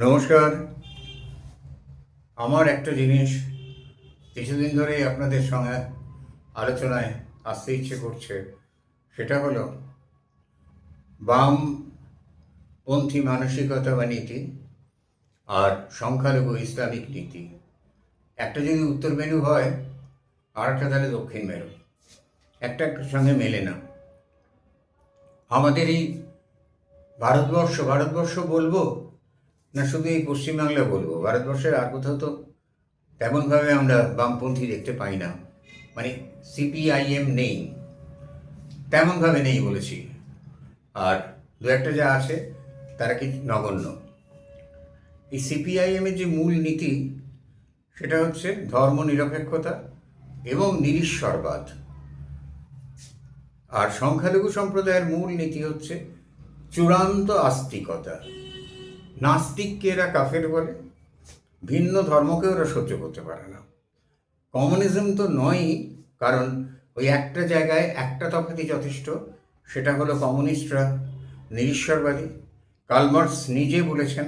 নমস্কার। আমার একটা জিনিস কিছুদিন ধরেই আপনাদের সঙ্গে আলোচনায় আসতে ইচ্ছে করছে, সেটা হলো বামপন্থী মানসিকতা বা নীতি আর সংখ্যালঘু ইসলামিক নীতি। একটা যদি উত্তর মেরু হয় আর একটা তাহলে দক্ষিণ মেরু, একটা একটার সঙ্গে মেলে না। আমাদের এই ভারতবর্ষ বলবো না শুধু এই পশ্চিমবাংলা বলবো? ভারতবর্ষের আর কোথাও তো তেমনভাবে আমরা বামপন্থী দেখতে পাই না, মানে সিপিআইএম নেই, তেমনভাবে নেই বলেছি। আর দু একটা যা আছে তারা কি নগণ্য। এই সিপিআইএমের যে মূল নীতি সেটা হচ্ছে ধর্মনিরপেক্ষতা এবং নিরীশ্বরবাদ। আর সংখ্যালঘু সম্প্রদায়ের মূল নীতি হচ্ছে চূড়ান্ত আস্তিকতা। নাস্তিককে এরা কাফের বলে, ভিন্ন ধর্মকে ওরা সহ্য করতে পারে না। কমিউনিজম তো নয়ই, কারণ ওই একটা জায়গায় একটা তফাৎই যথেষ্ট, সেটা হলো কমিউনিস্টরা নিরীশ্বরবাদী। কার্ল মার্কস নিজে বলেছেন,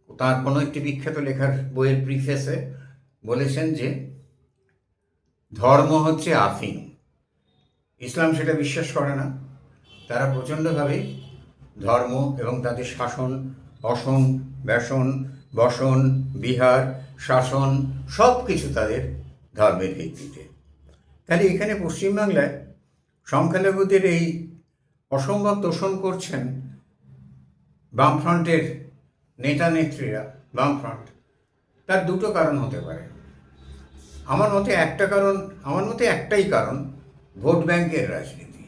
তার কোনো একটি বিখ্যাত লেখার বইয়ের প্রিফেসে বলেছেন যে ধর্ম হচ্ছে আফিং। ইসলাম সেটা বিশ্বাস করে না। তারা প্রচণ্ডভাবে ধর্ম এবং তাদের শাসন, অসন, ব্যসন, বসন, বিহার, শাসন সব কিছু তাদের ধর্মের ভিত্তিতে। তাহলে এখানে পশ্চিমবাংলায় সংখ্যালঘুদের এই অসম্ভব তোষণ করছেন বামফ্রন্টের নেতা নেত্রীরা। বামফ্রন্ট, তার দুটো কারণ হতে পারে আমার মতে একটাই কারণ, ভোট ব্যাংকের রাজনীতি।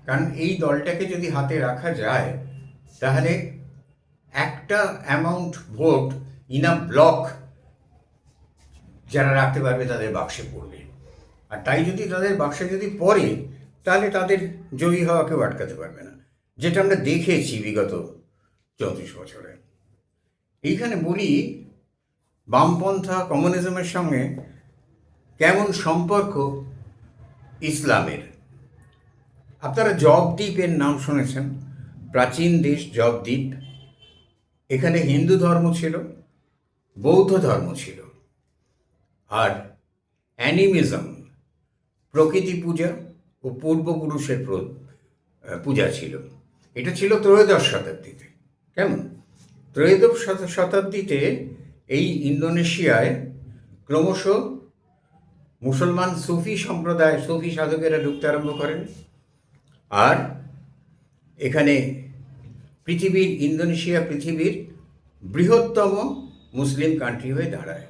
কারণ এই দলটাকে যদি হাতে রাখা যায় তাহলে একটা অ্যামাউন্ট ভোট ইন ব্লক যারা রাখতে পারবে তাদের বাক্সে পড়বে। আর তাই যদি তাদের বাক্সে যদি পড়ে তাহলে তাদের জয়ী হওয়া কেউ আটকাতে পারবে না, যেটা আমরা দেখেছি বিগত 34 বছরে। এইখানে বলি বামপন্থা কমিউনিজমের সঙ্গে কেমন সম্পর্ক ইসলামের। আপনারা জবদ্বীপের নাম শুনেছেন, প্রাচীন দেশ জবদ্বীপ। এখানে হিন্দু ধর্ম ছিল, বৌদ্ধ ধর্ম ছিল, আর অ্যানিমিজম, প্রকৃতি পূজা ও পূর্বপুরুষের পূজা ছিল। এটা ছিল ত্রয়োদশ শতাব্দীতে। কেমন? ত্রয়োদশ শতাব্দীতে এই ইন্দোনেশিয়ায় ক্রমশ মুসলমান সুফি সম্প্রদায়, সুফি সাধকেরা ঢুকতে আরম্ভ করেন। আর এখানে ইন্দোনেশিয়া পৃথিবীর বৃহত্তম মুসলিম কান্ট্রি হয়ে দাঁড়ায়।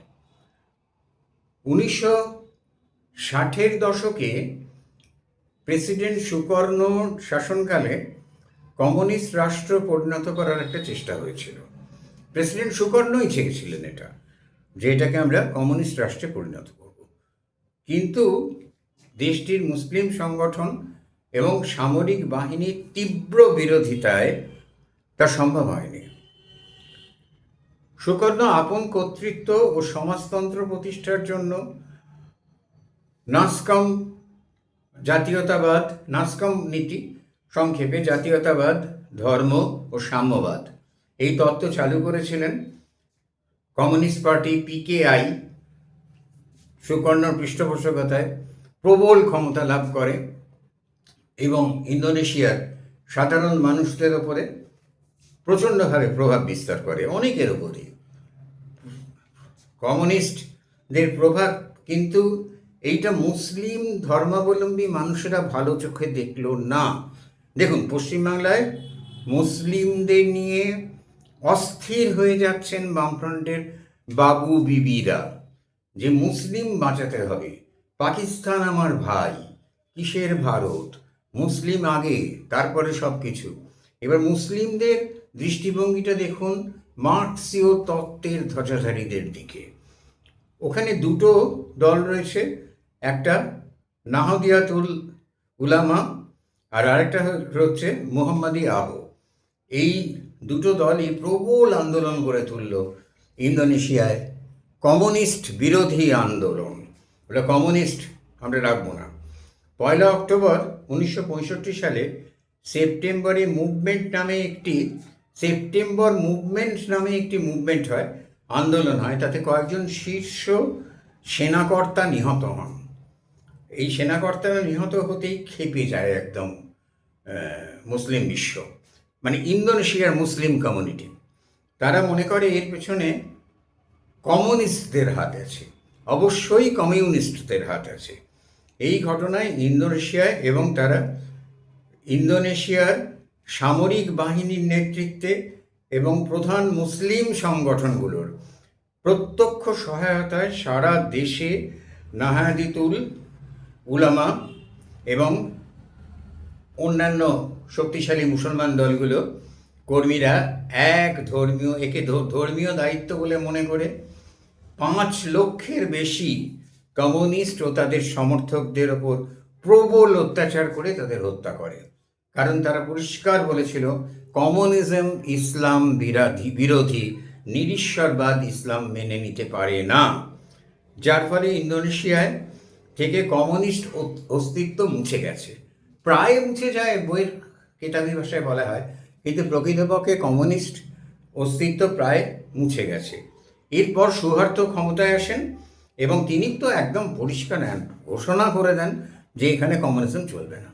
1960-এর দশকে প্রেসিডেন্ট সুকর্ণ শাসনকালে কমিউনিস্ট রাষ্ট্র পরিণত করার একটা চেষ্টা হয়েছিল। প্রেসিডেন্ট সুকর্ণই চেয়েছিলেন এটা, যে এটাকে আমরা কমিউনিস্ট রাষ্ট্রে পরিণত করব। কিন্তু দেশটির মুসলিম সংগঠন এবং সামরিক বাহিনীর তীব্র বিরোধিতায় তা সম্ভব হয়নি। সুকর্ণ আপন কর্তৃত্ব ও সমাজতন্ত্র প্রতিষ্ঠার জন্য নাসকম নীতি, সংক্ষেপে জাতীয়তাবাদ, ধর্ম ও সাম্যবাদ, এই তত্ত্ব চালু করেছিলেন। কমিউনিস্ট পার্টি পিকেআই সুকর্ণর পৃষ্ঠপোষকতায় প্রবল ক্ষমতা লাভ করে এবং ইন্দোনেশিয়ার সাধারণ মানুষদের ওপরে প্রচণ্ডভাবে প্রভাব বিস্তার করে, অনেকের ওপরে কমিউনিস্টদের প্রভাব। কিন্তু এইটা মুসলিম ধর্মাবলম্বী মানুষেরা ভালো চোখে দেখল না। দেখুন, পশ্চিমবাংলায় মুসলিমদের নিয়ে অস্থির হয়ে যাচ্ছেন বামফ্রন্টের বাবু বিবিরা, যে মুসলিম বাঁচাতে হবে, পাকিস্তান আমার ভাই, কিসের ভারত, মুসলিম আগে তারপরে সব কিছু। এবার মুসলিমদের দৃষ্টিভঙ্গিটা দেখুন মার্কসীয় তত্ত্বের ধ্বজাধারীদের দিকে। ওখানে দুটো দল রয়েছে, একটা নাহদিয়াতুল উলামা আর আরেকটা হচ্ছে মোহাম্মদী আহো। এই দুটো দলই প্রবল আন্দোলন গড়ে তুলল ইন্দোনেশিয়ায়, কমিউনিস্ট বিরোধী আন্দোলন। ওটা কমিউনিস্ট আমরা রাখবো না। 1 অক্টোবর 1965 সালে সেপ্টেম্বরে মুভমেন্ট নামে একটি সেপ্টেম্বর মুভমেন্ট নামে একটি মুভমেন্ট হয়, আন্দোলন হয়, তাতে কয়েকজন শীর্ষ সেনাকর্তা নিহত হন। এই সেনাকর্তারা নিহত হতেই খেপে যায় একদম মুসলিম বিশ্ব, মানে ইন্দোনেশিয়ার মুসলিম কমিউনিটি। তারা মনে করে এর পেছনে কমিউনিস্টদের হাত আছে, অবশ্যই কমিউনিস্টদের হাত আছে। এই ঘটনায় ইন্দোনেশিয়ায় এবং তারা ইন্দোনেশিয়ার সামরিক বাহিনীর নেতৃত্বে এবং প্রধান মুসলিম সংগঠনগুলোর প্রত্যক্ষ সহায়তায় সারা দেশে নাহাদিতুল উলামা এবং অন্যান্য শক্তিশালী মুসলমান দলগুলো কর্মীরা একে ধর্মীয় দায়িত্ব বলে মনে করে 5 লক্ষের বেশি কমিউনিস্ট ও তাদের সমর্থকদের ওপর প্রবল অত্যাচার করে তাদের হত্যা করে। কারণ তারা পরিষ্কার বলেছিল কমিউনিজম ইসলাম বিরোধী, নিরীশ্বরবাদ ইসলাম মেনে নিতে পারে না। যার ফলে ইন্দোনেশিয়ায় থেকে কমিউনিস্ট অস্তিত্ব মুছে গেছে, প্রায় মুছে যায়, বইয়ের কিতাবী ভাষায় বলা হয়, কিন্তু প্রকৃতপক্ষে কমিউনিস্ট অস্তিত্ব প্রায় মুছে গেছে। এরপর সুহার্তো ক্ষমতায় আসেন এবং তিনি তো একদম পরিষ্কার ঘোষণা করে দেন যে এখানে কমিউনিজম চলবে না।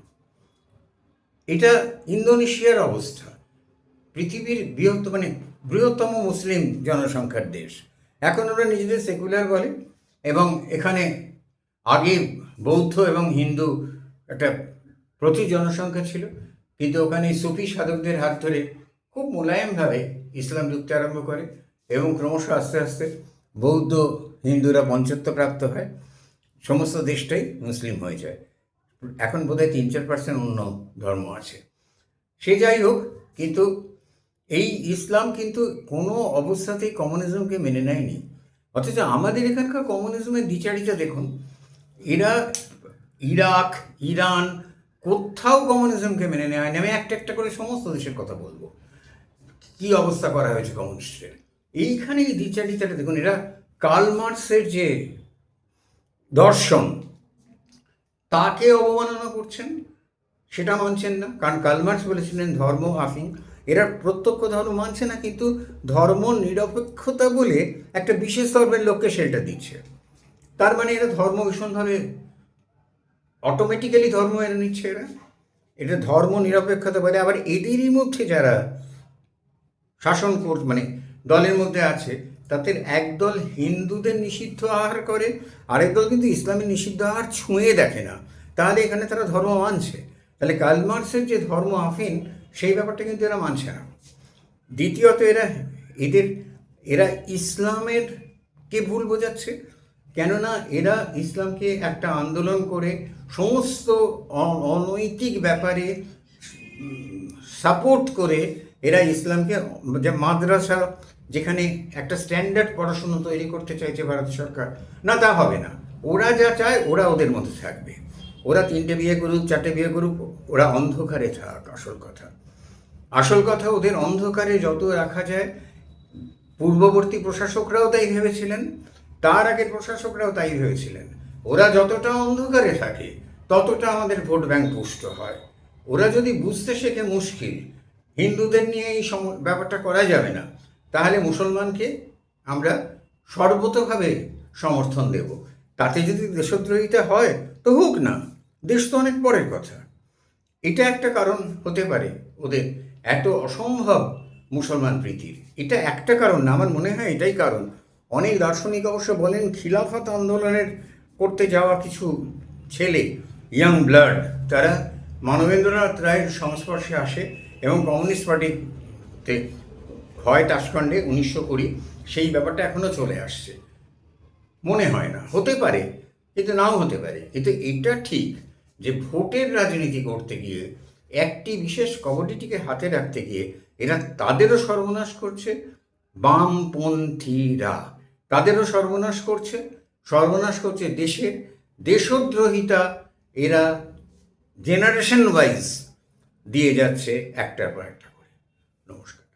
এটা ইন্দোনেশিয়ার অবস্থা, পৃথিবীর বৃহত্তম মুসলিম জনসংখ্যার দেশ। এখন ওরা নিজেদের সেকুলার বলে এবং এখানে আগে বৌদ্ধ এবং হিন্দু একটা প্রচুর জনসংখ্যা ছিল, কিন্তু ওখানে সুফি সাধকদের হাত ধরে খুব মোলায়েমভাবে ইসলাম ঢুকতে আরম্ভ করে এবং ক্রমশ আস্তে আস্তে বৌদ্ধ হিন্দুরা পঞ্চত্বপ্রাপ্ত হয়, সমস্ত দেশটাই মুসলিম হয়ে যায়। এখন বোধহয় 3-4% অন্য ধর্ম আছে। সে যাই হোক, কিন্তু এই ইসলাম কিন্তু কোনো অবস্থাতেই কমিউনিজমকে মেনে নেয়নি। অথচ আমাদের এখানকার কমিউনিজমের দ্বিচারিতা দেখুন, এরা ইরাক, ইরান কোথাও কমিউনিজমকে মেনে নেওয়া হয়নি। আমি একটা করে সমস্ত দেশের কথা বলবো, কী অবস্থা করা হয়েছে কমিউনিস্টের। এইখানে এই দ্বিচারিতাটা দেখুন, এরা কার্ল মার্কসের যে দর্শন তাকে অবমাননা করছেন, সেটা মানছেন না। কারণ কার্ল মার্কস বলেছিলেন ধর্ম আফিং, এরা প্রত্যক্ষ ধর্ম মানছে না, কিন্তু ধর্ম নিরপেক্ষতা বলে একটা বিশেষ ধর্মের লোককে সেটা দিচ্ছে। তার মানে এরা ধর্ম ভীষণভাবে অটোমেটিক্যালি ধর্ম এনে নিচ্ছে। এটা ধর্ম নিরপেক্ষতা বলে। আবার এদেরই মধ্যে যারা শাসন দলের মধ্যে আছে, তাদের একদল হিন্দুদের নিষিদ্ধ আহার করে, আরেক দল কিন্তু ইসলামের নিষিদ্ধ আহার ছুঁয়ে দেখে না। তাহলে এখানে তারা ধর্ম মানছে। তাহলে কার্ল মার্কসের যে ধর্ম আফিন, সেই ব্যাপারটা কিন্তু এরা মানছে না। দ্বিতীয়ত এরা ইসলামের কে ভুল বোঝাচ্ছে, কেননা এরা ইসলামকে একটা আন্দোলন করে সমস্ত অনৈতিক ব্যাপারে সাপোর্ট করে এরা ইসলামকে, যে মাদ্রাসা যেখানে একটা স্ট্যান্ডার্ড পড়াশুনো তৈরি করতে চাইছে ভারত সরকার, না তা হবে না। ওরা যা চায় ওরা ওদের মধ্যে থাকবে, ওরা 3টে বিয়ে করুক 4টে বিয়ে করুক, ওরা অন্ধকারে থাক। আসল কথা ওদের অন্ধকারে যত রাখা যায়। পূর্ববর্তী প্রশাসকরাও তাই ভেবেছিলেন, তার আগের প্রশাসকরাও তাই ভেবেছিলেন। ওরা যতটা অন্ধকারে থাকে ততটা আমাদের ভোট ব্যাংক পুষ্ট হয়। ওরা যদি বুঝতে শেখে মুশকিল, হিন্দুদের নিয়ে এই ব্যাপারটা করা যাবে না, তাহলে মুসলমানকে আমরা সর্বতোভাবে সমর্থন দেব। তাতে যদি দেশদ্রোহিতা হয় তো হোক না, দেশ তো অনেক পরের কথা। এটা একটা কারণ হতে পারে ওদের এত অসম্ভব মুসলমান প্রীতির। এটা একটা কারণ না, আমার মনে হয় এটাই কারণ। অনেক দার্শনিক অবশ্য বলেন খিলাফত আন্দোলনের করতে যাওয়া কিছু ছেলে, ইয়াং ব্লাড, তারা মানবেন্দ্রনাথ রায়ের সংস্পর্শে আসে এবং কমিউনিস্ট পার্টিতে হয় তাশখণ্ডে 1920, সেই ব্যাপারটা এখনও চলে আসছে। মনে হয় না, হতে পারে কিন্তু নাও হতে পারে। কিন্তু এটা ঠিক যে ভোটের রাজনীতি করতে গিয়ে একটি বিশেষ কমোডিটিকে হাতে রাখতে গিয়ে এরা তাদেরও সর্বনাশ করছে, বামপন্থীরা তাদেরও সর্বনাশ করছে দেশের। দেশদ্রোহিতা এরা জেনারেশন ওয়াইজ দিয়ে যাচ্ছে একটার পর একটা করে। নমস্কার।